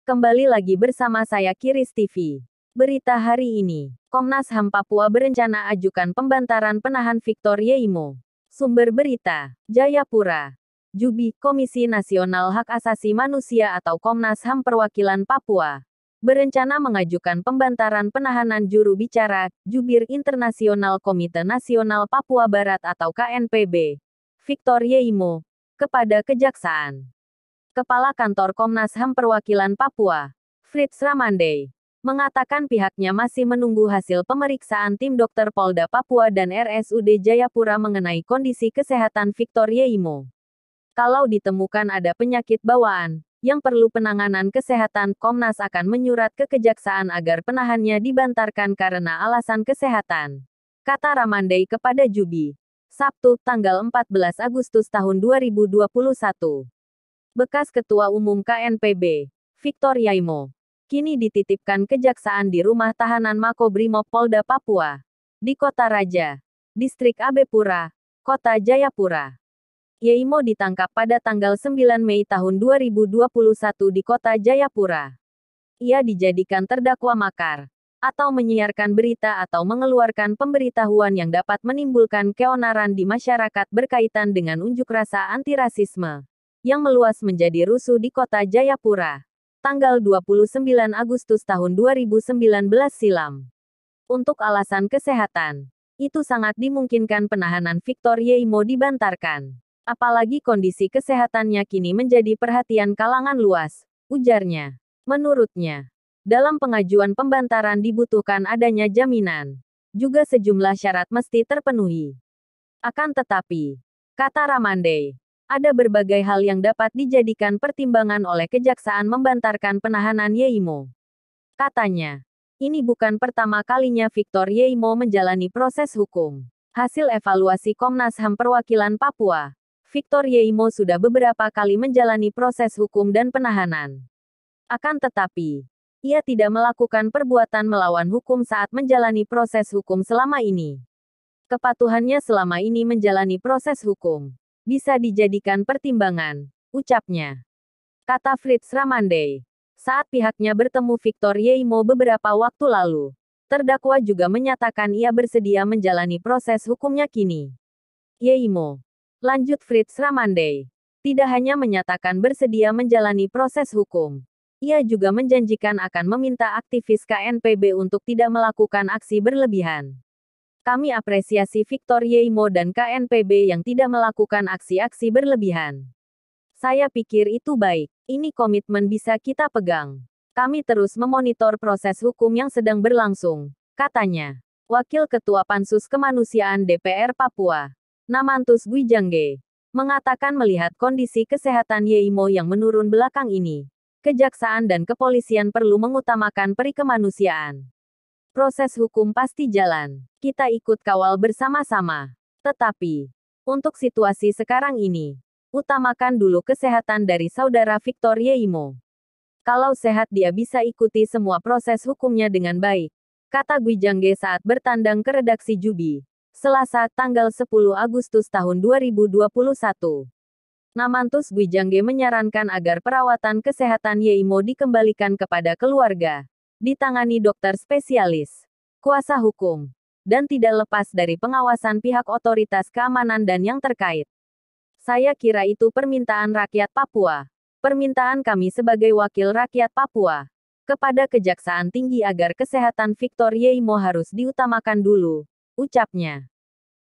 Kembali lagi bersama saya Kiris TV. Berita hari ini, Komnas HAM Papua berencana ajukan pembantaran penahan Victor Yeimo. Sumber berita, Jayapura. Jubi, Komisi Nasional Hak Asasi Manusia atau Komnas HAM Perwakilan Papua, berencana mengajukan pembantaran penahanan juru bicara, Jubir Internasional Komite Nasional Papua Barat atau KNPB, Victor Yeimo, kepada Kejaksaan. Kepala Kantor Komnas HAM Perwakilan Papua, Fritz Ramandey, mengatakan pihaknya masih menunggu hasil pemeriksaan tim dokter Polda Papua dan RSUD Jayapura mengenai kondisi kesehatan Victor Yeimo. Kalau ditemukan ada penyakit bawaan yang perlu penanganan kesehatan, Komnas akan menyurat ke Kejaksaan agar penahannya dibantarkan karena alasan kesehatan, kata Ramandey kepada Jubi, Sabtu, tanggal 14 Agustus tahun 2021. Bekas Ketua Umum KNPB, Victor Yeimo, kini dititipkan Kejaksaan di rumah tahanan Makobrimob Polda Papua, di Kota Raja, Distrik Abepura, Kota Jayapura. Yeimo ditangkap pada tanggal 9 Mei tahun 2021 di Kota Jayapura. Ia dijadikan terdakwa makar, atau menyiarkan berita atau mengeluarkan pemberitahuan yang dapat menimbulkan keonaran di masyarakat berkaitan dengan unjuk rasa anti-rasisme yang meluas menjadi rusuh di Kota Jayapura, tanggal 29 Agustus tahun 2019 silam. Untuk alasan kesehatan, itu sangat dimungkinkan penahanan Victor Yeimo dibantarkan. Apalagi kondisi kesehatannya kini menjadi perhatian kalangan luas, ujarnya. Menurutnya, dalam pengajuan pembantaran dibutuhkan adanya jaminan. Juga sejumlah syarat mesti terpenuhi. Akan tetapi, kata Ramandey, ada berbagai hal yang dapat dijadikan pertimbangan oleh Kejaksaan membantarkan penahanan Yeimo. Katanya, ini bukan pertama kalinya Victor Yeimo menjalani proses hukum. Hasil evaluasi Komnas HAM Perwakilan Papua, Victor Yeimo sudah beberapa kali menjalani proses hukum dan penahanan. Akan tetapi, ia tidak melakukan perbuatan melawan hukum saat menjalani proses hukum selama ini. Kepatuhannya selama ini menjalani proses hukum bisa dijadikan pertimbangan, ucapnya. Kata Fritz Ramandey, saat pihaknya bertemu Victor Yeimo beberapa waktu lalu, terdakwa juga menyatakan ia bersedia menjalani proses hukumnya kini. Yeimo, lanjut Fritz Ramandey, tidak hanya menyatakan bersedia menjalani proses hukum, ia juga menjanjikan akan meminta aktivis KNPB untuk tidak melakukan aksi berlebihan. Kami apresiasi Victor Yeimo dan KNPB yang tidak melakukan aksi-aksi berlebihan. Saya pikir itu baik. Ini komitmen bisa kita pegang. Kami terus memonitor proses hukum yang sedang berlangsung, katanya. Wakil Ketua Pansus Kemanusiaan DPR Papua, Namantus Gwijangge, mengatakan melihat kondisi kesehatan Yeimo yang menurun belakang ini, Kejaksaan dan kepolisian perlu mengutamakan peri kemanusiaan. Proses hukum pasti jalan. Kita ikut kawal bersama-sama. Tetapi, untuk situasi sekarang ini, utamakan dulu kesehatan dari saudara Victor Yeimo. Kalau sehat dia bisa ikuti semua proses hukumnya dengan baik, kata Gwijangge saat bertandang ke redaksi Jubi, Selasa, tanggal 10 Agustus tahun 2021. Namantus Gwijangge menyarankan agar perawatan kesehatan Yeimo dikembalikan kepada keluarga, ditangani dokter spesialis, kuasa hukum, dan tidak lepas dari pengawasan pihak otoritas keamanan dan yang terkait. Saya kira itu permintaan rakyat Papua. Permintaan kami sebagai wakil rakyat Papua kepada Kejaksaan Tinggi agar kesehatan Victor Yeimo harus diutamakan dulu, ucapnya.